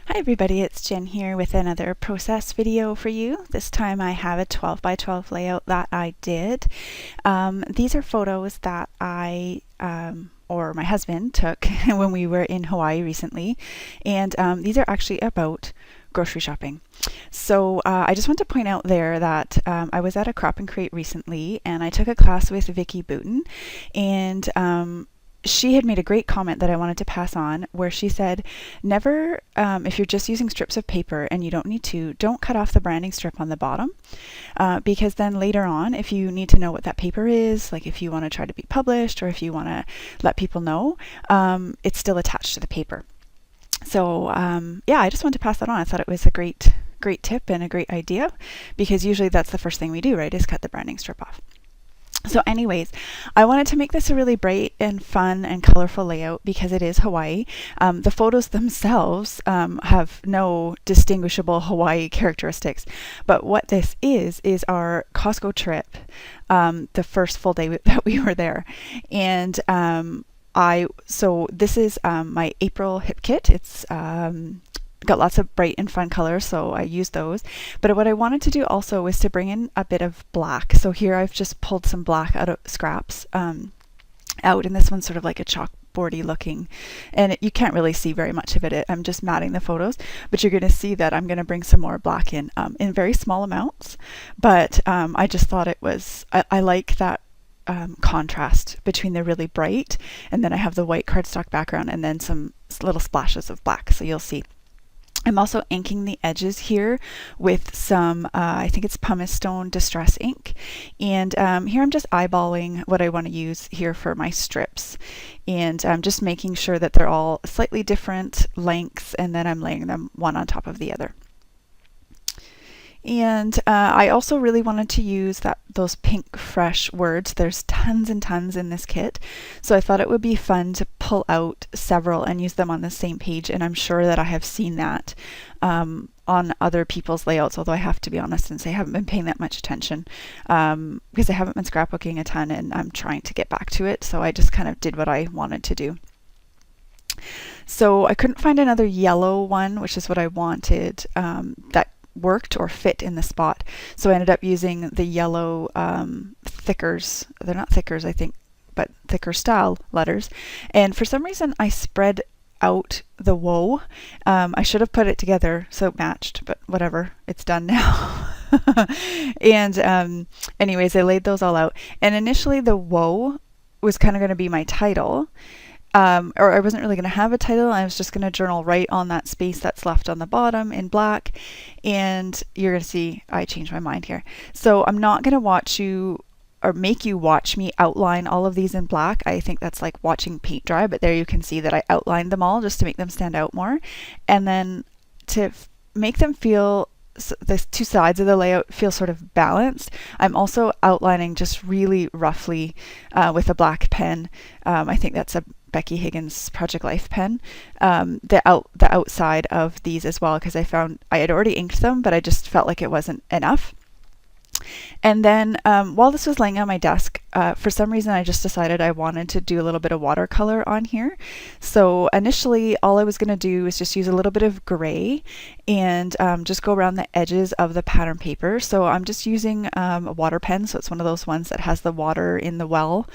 Hi everybody, it's Jen here with another process video for you. This time I have a 12 by 12 layout that I did. These are photos that or my husband took when we were in Hawaii recently, and these are actually about grocery shopping. So I just want to point out there that I was at a crop and create recently, and I took a class with Vicky Booten, and she had made a great comment that I wanted to pass on, where she said, never, if you're just using strips of paper and you don't need to, don't cut off the branding strip on the bottom, because then later on, if you need to know what that paper is, like if you want to try to be published or if you want to let people know, it's still attached to the paper. So yeah, I just wanted to pass that on. I thought it was a great tip and a great idea, because usually that's the first thing we do, right, is cut the branding strip off. So anyways, I wanted to make this a really bright and fun and colorful layout because it is Hawaii. The photos themselves have no distinguishable Hawaii characteristics, but what this is our Costco trip, the first full day that we were there. And so this is my April hip kit. It's got lots of bright and fun colors, so I used those. But what I wanted to do also was to bring in a bit of black. So here I've just pulled some black out of scraps out, and this one's sort of like a chalkboardy looking, and you can't really see very much of it. I'm just matting the photos, but you're going to see that I'm going to bring some more black in very small amounts. But I just thought it was, I like that contrast between the really bright, and then I have the white cardstock background, and then some little splashes of black, so you'll see. I'm also inking the edges here with some, I think it's pumice stone distress ink. And here I'm just eyeballing what I want to use here for my strips. And I'm just making sure that they're all slightly different lengths, and then I'm laying them one on top of the other. And I also really wanted to use those pink fresh words. There's tons and tons in this kit, so I thought it would be fun to pull out several and use them on the same page, and I'm sure that I have seen that on other people's layouts, although I have to be honest and say I haven't been paying that much attention because I haven't been scrapbooking a ton and I'm trying to get back to it, so I just kind of did what I wanted to do. So I couldn't find another yellow one, which is what I wanted, that worked or fit in the spot. So I ended up using the yellow thickers. They're not thickers, I think, but thicker style letters. And for some reason I spread out the woe. I should have put it together so it matched, but whatever, it's done now. And anyways, I laid those all out. And initially the woe was kind of going to be my title. Or I wasn't really going to have a title. I was just going to journal right on that space that's left on the bottom in black. And you're going to see I changed my mind here. So I'm not going to watch you or make you watch me outline all of these in black. I think that's like watching paint dry, but there you can see that I outlined them all just to make them stand out more. And then to make them feel, the two sides of the layout feel sort of balanced, I'm also outlining just really roughly with a black pen. I think that's a Becky Higgins Project Life pen, the outside of these as well, because I found I had already inked them, but I just felt like it wasn't enough. And then while this was laying on my desk, for some reason I just decided I wanted to do a little bit of watercolor on here. So initially all I was going to do was just use a little bit of gray and just go around the edges of the pattern paper. So I'm just using a water pen, so it's one of those ones that has the water in the well,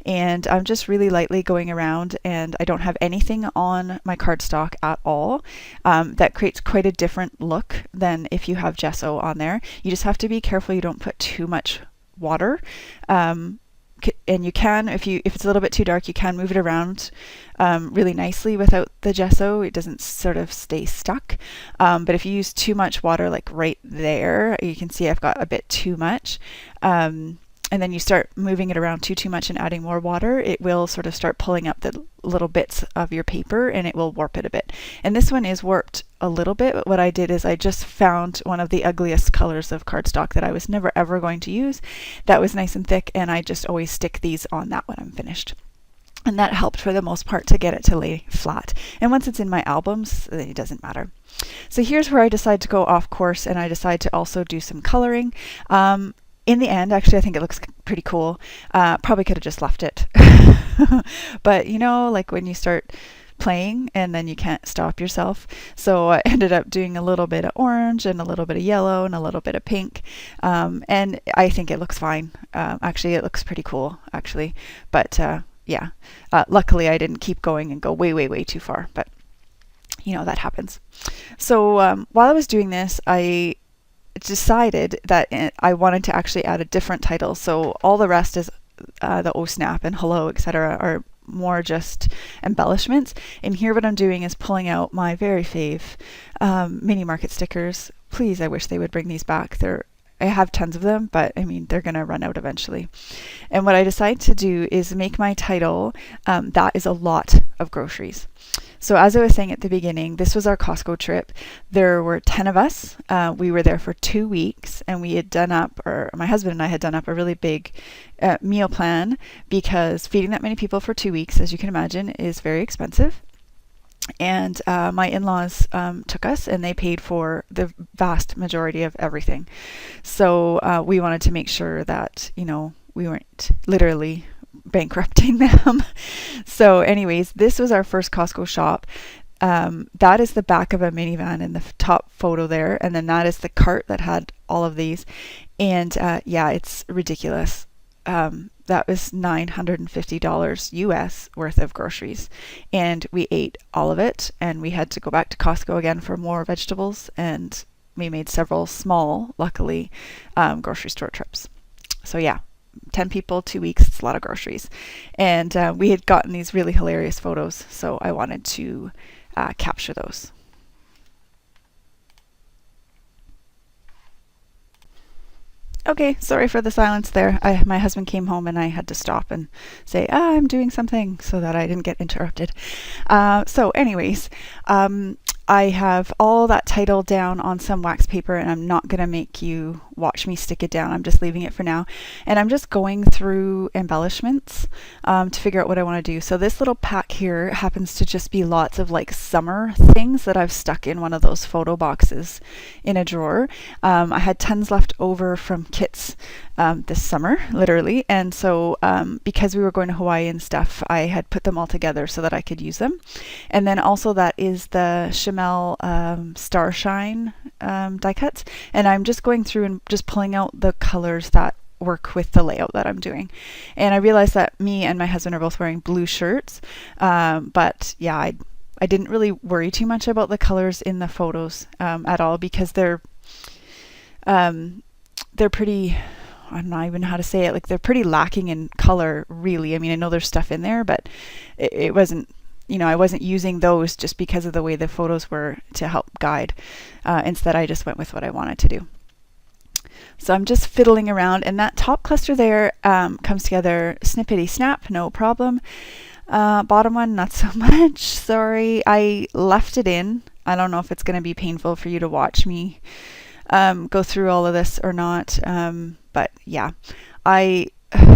and I'm just really lightly going around, and I don't have anything on my cardstock at all. That creates quite a different look than if you have gesso on there. You just have to be careful you don't put too much water, and you can, if it's a little bit too dark, you can move it around really nicely without the gesso. It doesn't sort of stay stuck, but if you use too much water, like right there, you can see I've got a bit too much, and then you start moving it around too much and adding more water, it will sort of start pulling up the little bits of your paper and it will warp it a bit. And this one is warped a little bit, but what I did is I just found one of the ugliest colors of cardstock that I was never ever going to use. That was nice and thick, and I just always stick these on that when I'm finished. And that helped for the most part to get it to lay flat. And once it's in my albums, it doesn't matter. So here's where I decide to go off course, and I decide to also do some coloring. In the end, actually, I think it looks pretty cool. Probably could have just left it. But you know, like when you start playing and then you can't stop yourself. So I ended up doing a little bit of orange and a little bit of yellow and a little bit of pink. And I think it looks fine. Actually, it looks pretty cool, actually. But yeah, luckily I didn't keep going and go way, way, way too far. But that happens. So while I was doing this, I decided that I wanted to actually add a different title. So all the rest is the oh snap and hello, etc. are more just embellishments. And here what I'm doing is pulling out my very fave mini market stickers. Please, I wish they would bring these back. I have tons of them, but I mean, they're going to run out eventually. And what I decided to do is make my title, that is a lot of groceries. So as I was saying at the beginning, this was our Costco trip. There were 10 of us. We were there for 2 weeks, and we had done up, or my husband and I had done up a really big meal plan, because feeding that many people for 2 weeks, as you can imagine, is very expensive. And my in-laws took us, and they paid for the vast majority of everything. So we wanted to make sure that, we weren't literally bankrupting them. So anyways, this was our first Costco shop. That is the back of a minivan in the top photo there. And then that is the cart that had all of these. And yeah, it's ridiculous. That was $950 US worth of groceries. And we ate all of it. And we had to go back to Costco again for more vegetables. And we made several small, luckily, grocery store trips. So yeah. 10 people, 2 weeks, it's a lot of groceries. And we had gotten these really hilarious photos, so I wanted to capture those. Okay, sorry for the silence there. My husband came home and I had to stop and say, I'm doing something, so that I didn't get interrupted. So anyways, I have all that title down on some wax paper, and I'm not going to make you watch me stick it down. I'm just leaving it for now. And I'm just going through embellishments to figure out what I want to do. So this little pack here happens to just be lots of like summer things that I've stuck in one of those photo boxes in a drawer. I had tons left over from kits this summer, literally. And so because we were going to Hawaii and stuff, I had put them all together so that I could use them. And then also that is the Starshine die cuts. And I'm just going through and just pulling out the colors that work with the layout that I'm doing. And I realized that me and my husband are both wearing blue shirts. But yeah, I didn't really worry too much about the colors in the photos at all, because they're pretty, I don't know even how to say it, like they're pretty lacking in color, really. I mean, I know there's stuff in there, but it wasn't, I wasn't using those just because of the way the photos were to help guide. Instead, I just went with what I wanted to do. So I'm just fiddling around, and that top cluster there comes together snippety snap, no problem. Bottom one, not so much. Sorry, I left it in. I don't know if it's going to be painful for you to watch me go through all of this or not. But yeah, I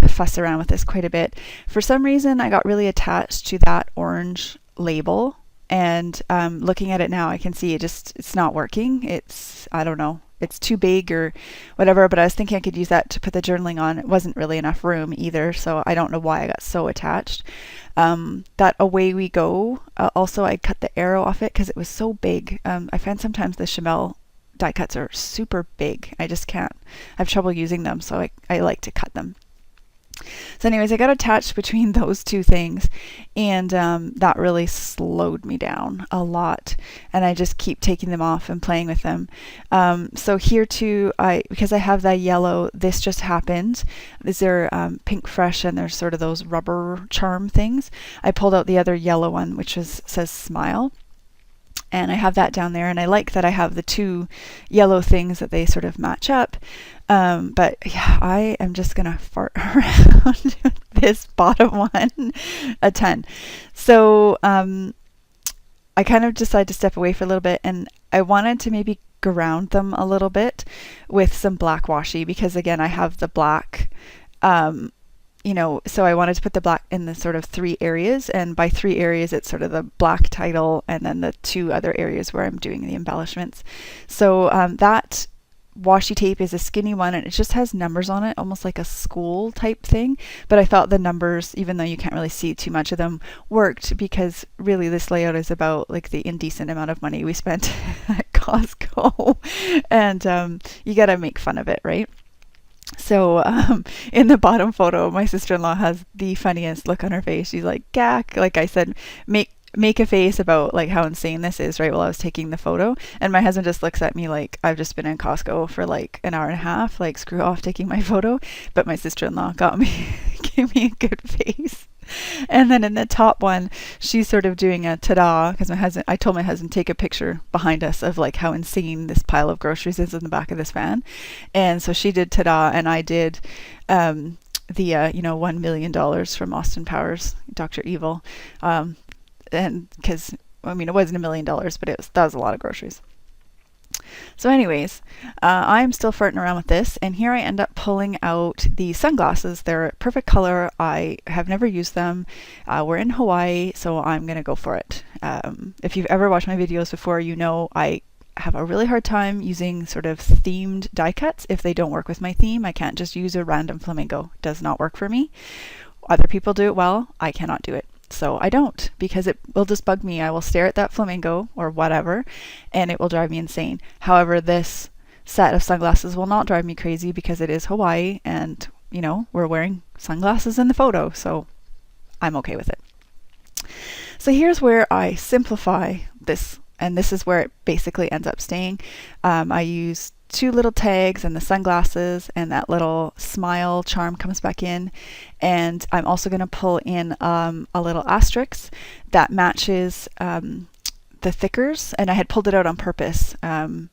fuss around with this quite a bit. For some reason, I got really attached to that orange label, and looking at it now, I can see it's not working. I don't know, it's too big or whatever, but I was thinking I could use that to put the journaling on. It wasn't really enough room either, so I don't know why I got so attached. That away we go, also I cut the arrow off it because it was so big. I find sometimes the Chamel die cuts are super big. I just can't. I have trouble using them, so I like to cut them. So anyways, I got attached between those two things, and that really slowed me down a lot, and I just keep taking them off and playing with them. So here too, because I have that yellow, this just happened. These are pink fresh, and there's sort of those rubber charm things. I pulled out the other yellow one, which says smile. And I have that down there, and I like that I have the two yellow things that they sort of match up. But yeah, I am just gonna fart around this bottom one a ton. So I kind of decided to step away for a little bit, and I wanted to maybe ground them a little bit with some black washi, because again, I have the black. So I wanted to put the black in the sort of 3 areas, and by 3 areas, it's sort of the black title and then the 2 other areas where I'm doing the embellishments. So that washi tape is a skinny one, and it just has numbers on it, almost like a school type thing. But I thought the numbers, even though you can't really see too much of them, worked, because really this layout is about like the indecent amount of money we spent at Costco. And you got to make fun of it, right? So in the bottom photo, my sister-in-law has the funniest look on her face. She's like, "Gack," like I said, make a face about like how insane this is, right, while I was taking the photo. And my husband just looks at me like I've just been in Costco for like an hour and a half, like screw off taking my photo. But my sister-in-law got me, gave me a good face. And then in the top one, she's sort of doing a ta-da, because I told my husband, take a picture behind us of like how insane this pile of groceries is in the back of this van. And so she did ta-da, and I did the $1 million from Austin Powers, Dr. Evil. And because, I mean, it wasn't $1 million, but that was a lot of groceries. So anyways, I'm still farting around with this, and here I end up pulling out the sunglasses. They're a perfect color. I have never used them. We're in Hawaii, so I'm going to go for it. If you've ever watched my videos before, you know I have a really hard time using sort of themed die cuts if they don't work with my theme. I can't just use a random flamingo. It does not work for me. Other people do it well. I cannot do it. So I don't, because it will just bug me. I will stare at that flamingo or whatever, and it will drive me insane. However, this set of sunglasses will not drive me crazy, because it is Hawaii, and we're wearing sunglasses in the photo, so I'm okay with it. So here's where I simplify this, and this is where it basically ends up staying. I use 2 little tags and the sunglasses, and that little smile charm comes back in. And I'm also going to pull in a little asterisk that matches the thickers, and I had pulled it out on purpose in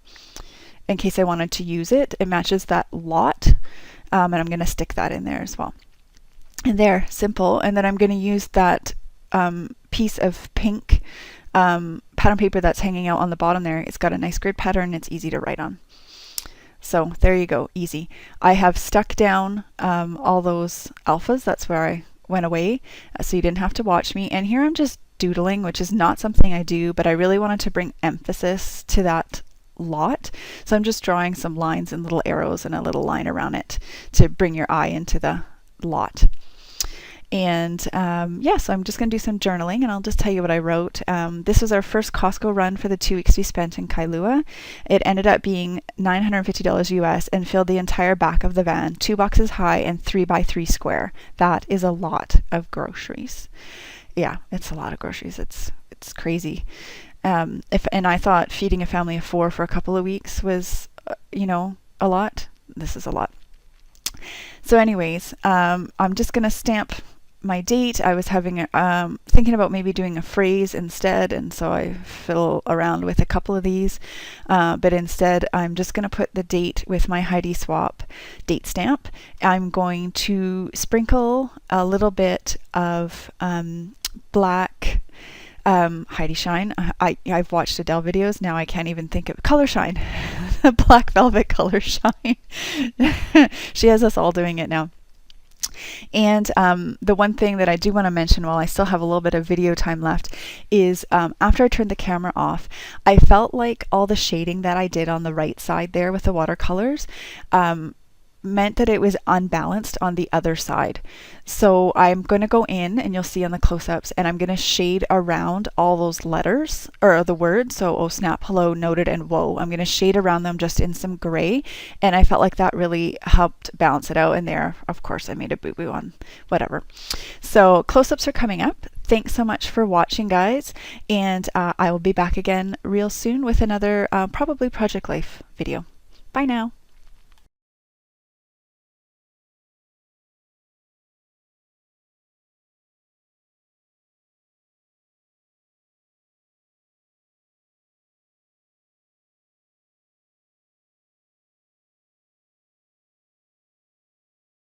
case I wanted to use it. It matches that lot, and I'm going to stick that in there as well. And there, simple. And then I'm going to use that piece of pink pattern paper that's hanging out on the bottom there. It's got a nice grid pattern. It's easy to write on. So there you go, easy. I have stuck down all those alphas. That's where I went away, so you didn't have to watch me. And here I'm just doodling, which is not something I do, but I really wanted to bring emphasis to that lot. So I'm just drawing some lines and little arrows and a little line around it to bring your eye into the lot. And so I'm just going to do some journaling, and I'll just tell you what I wrote. This was our first Costco run for the 2 weeks we spent in Kailua. It ended up being $950 US and filled the entire back of the van, 2 boxes high and 3 by 3 square. That is a lot of groceries. Yeah, it's a lot of groceries. It's crazy. And I thought feeding a family of 4 for a couple of weeks was, a lot. This is a lot. So anyways, I'm just going to stamp my date. I was having thinking about maybe doing a phrase instead, and so I fiddle around with a couple of these, but instead I'm just going to put the date with my Heidi Swap date stamp. I'm going to sprinkle a little bit of black Heidi Shine. I've watched Adele videos, now I can't even think of Color Shine. The black velvet Color Shine. She has us all doing it now. And the one thing that I do want to mention while I still have a little bit of video time left is after I turned the camera off, I felt like all the shading that I did on the right side there with the watercolors meant that it was unbalanced on the other side. So I'm going to go in, and you'll see on the close-ups, and I'm going to shade around all those letters, or the words. So oh snap, hello, noted, and whoa. I'm going to shade around them just in some gray, and I felt like that really helped balance it out. And there, of course, I made a boo-boo on whatever. So close-ups are coming up. Thanks so much for watching, guys, and I will be back again real soon with another probably Project Life video. Bye now.